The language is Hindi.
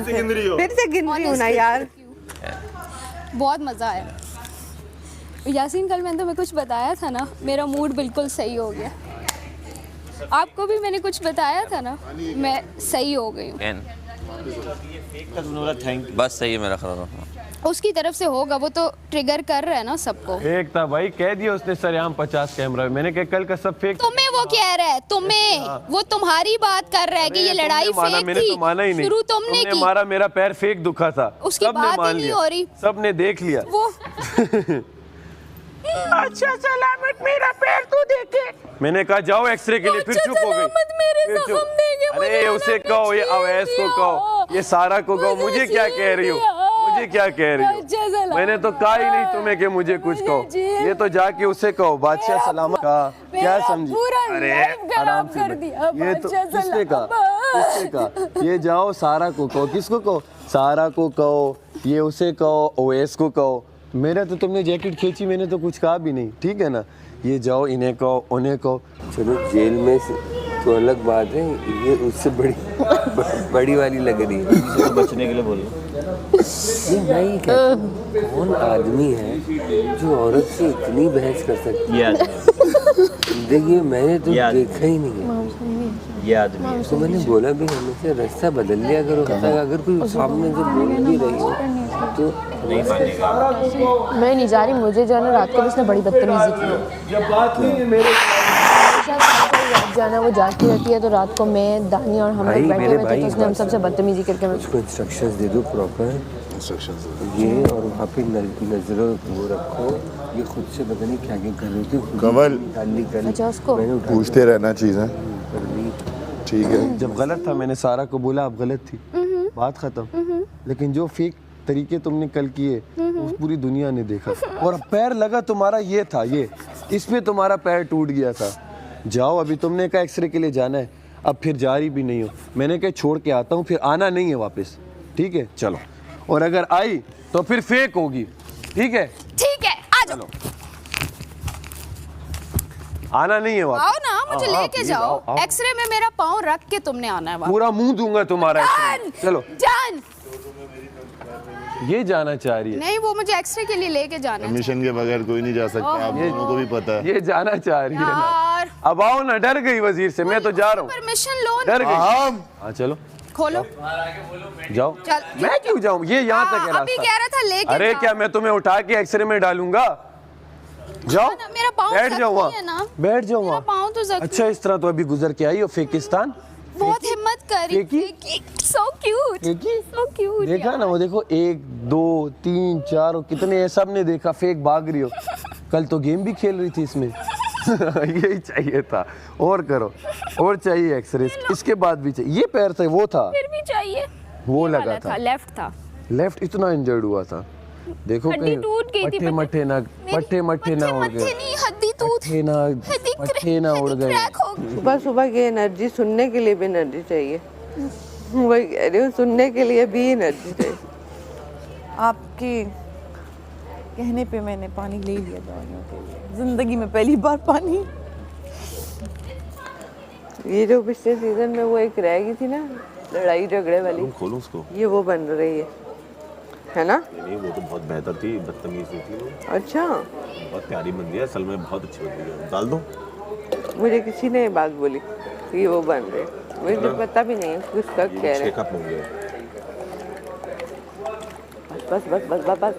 से गिन रही हो? फिर से गिन रही हूँ ना यार। बहुत मज़ा आया यासीन। कल मैंने तुम्हें कुछ बताया था ना, मेरा मूड बिल्कुल सही हो गया। आपको भी मैंने कुछ बताया था ना, मैं सही हो गई हूँ। बस सही है मेरा ख्याल। उसकी तरफ से होगा, वो तो ट्रिगर कर रहा है ना सबको। फेक था भाई, कह दिया उसने सरेआम 50 कैमरा। मैंने कहा कल का सब फेक। तुम्हें वो कह रहा है, तुम्हें वो तुम्हारी बात कर रहा है कि ये लड़ाई फेक मैंने थी। तो माना ही नहीं। शुरू तुमने की। मारा, मेरा पैर फेक दुखा था, उसकी सबने बात ही मान नहीं लिया, हो रही। सबने देख लिया। वो अच्छा सलामत मेरा पैर तू देखे। मैंने कहा जाओ एक्सरे के लिए, फिर चुप हो गई। मेरे फिर चुप। जख्म देंगे, मुझे अरे ना उसे कहो, ये अवैस को कहो, ये सारा को कहो। मुझे क्या कह रही हो, मुझे क्या कह रही हो? मैंने तो कहा ही नहीं तुम्हें कि मुझे कुछ कहो। ये तो जाके उसे कहो बादशाह सलामत का। क्या समझी? अरे आराम से ये तो किसने कहा, किसने कहा? ये जाओ सारा को कहो। किसको कहो? सारा को कहो, ये उसे कहो, ओएस को कहो। मेरा तो तुमने जैकेट खींची, मैंने तो कुछ कहा भी नहीं, ठीक है ना? ये जाओ इन्हें कहो, उन्हें कहो। चलो जेल में तो अलग बात है, ये उससे बड़ी वाली लग रही है। तो बचने के लिए बोल ये नहीं कहता, कौन आदमी है जो औरत से इतनी बहस कर सकती है? देखिए मैंने तो देखा ही नहीं है ये आदमी। तो मैंने बोला भी हमेशा रास्ता बदल लिया करो, अगर कोई सामने से बोल भी रही हो तो नहीं मानेगा। मैं नहीं जा रही, मुझे जो है ना रात को भी उसने बड़ी बदतमीजी की। जब बात नहीं है मेरे जाना वो जाती रहती है, तो रात को मैं दानी और हम लोग बैठे हुए थे, तो उसने हम सबसे बदतमीजी करके उसको इंस्ट्रक्शंस दे दो प्रॉपर इंस्ट्रक्शंस ये, और वहाँ पे नजरों वो रखो। ये खुद से पता नहीं क्या क्या कर रही थी कमल। अच्छा उसको पूछते रहना चीजें, ठीक है? जब गलत था मैंने सारा को बोला अब गलत थी, बात खत्म। लेकिन जो फेक तरीके तुमने कल किए वो पूरी दुनिया ने देखा। और पैर लगा तुम्हारा ये था, ये इस पे तुम्हारा पैर टूट गया था। जाओ, अभी तुमने कहा एक्सरे के लिए जाना है, अब फिर जा रही भी नहीं हो। मैंने कहा छोड़ के आता हूँ, फिर आना नहीं है वापस, ठीक है? चलो, और अगर आई तो फिर फेक होगी, ठीक है? ठीक है, आ जाओ। आना नहीं है वापस। आओ ना, मुझे लेके जाओ। एक्सरे में मेरा पाँव रख के तुमने आना है वापस। पूरा मुंह दूंगा तुम्हारा एक्सरे। चलो जान। ये जाना चाह रही है। नहीं, वो मुझे एक्सरे के लिए लेके जाना है। परमिशन के बगैर कोई नहीं जा सकता, आप दोनों को भी पता है। ये जाना चाह रही है ना। यार अब आओ ना, डर गई वजीर से। मैं तो जा रहा हूँ, परमिशन लो डर ना। गई। हाँ चलो खोलो, जाओ। चल। मैं क्यों जाऊँ, ये यहाँ तक है अभी रास्ता। कह रहा था लेके अरे जाओ। क्या मैं तुम्हें उठा के एक्सरे में डालूंगा? जाओ, मेरा पाँव बैठ जाओ जख्मी है वहाँ, ना। बैठ जाओ मेरा वहाँ। पाँव तो जख्मी। अच्छा, इस तरह तो अभी गुजर के आई हो फेकिस्तान। बहुत हिम्मत करी। फेकी? सो क्यूट, फेकी? So cute. देखा ना, वो देखो 1 2 3 4 कितने है, सब ने देखा। फेक भाग रही हो। कल तो गेम भी खेल रही थी इसमें। यही चाहिए था, और करो, और चाहिए एक्सरे, इसके बाद भी चाहिए। ये पैर था, वो था, फिर भी चाहिए। वो लगा था, लेफ्ट था। लेफ्ट इतना इंजर्ड हुआ था। देखो हड्डी कहीं टूट गई थी। मट्ठे मट्ठे ना उड़ गए, हड्डी टूट, पट्टे ना उड़ गए। सुबह सुबह की एनर्जी सुनने के लिए भी एनर्जी चाहिए। वही कह रही हूँ, सुनने के लिए भी एनर्जी चाहिए। आपके कहने पे मैंने पानी ले लिया दवाइयों के लिए, जिंदगी में पहली बार पानी। ये जो पिछले सीजन में वो एक रह गई थी ना, लड़ाई झगड़े वाली, खोलूं उसको? ये वो बन रही है ना? नहीं, वो तो बहुत बेहतर थी, बदतमीज नहीं थी वो। अच्छा, बहुत प्यारी बंदी है, असल में बहुत अच्छी बंदी है। डाल दो। मुझे किसी ने ये बात बोली, ये वो बन रहे, मुझे पता भी नहीं है किसका कह रहे हैं। कप होंगे। बस बस बस बस बस।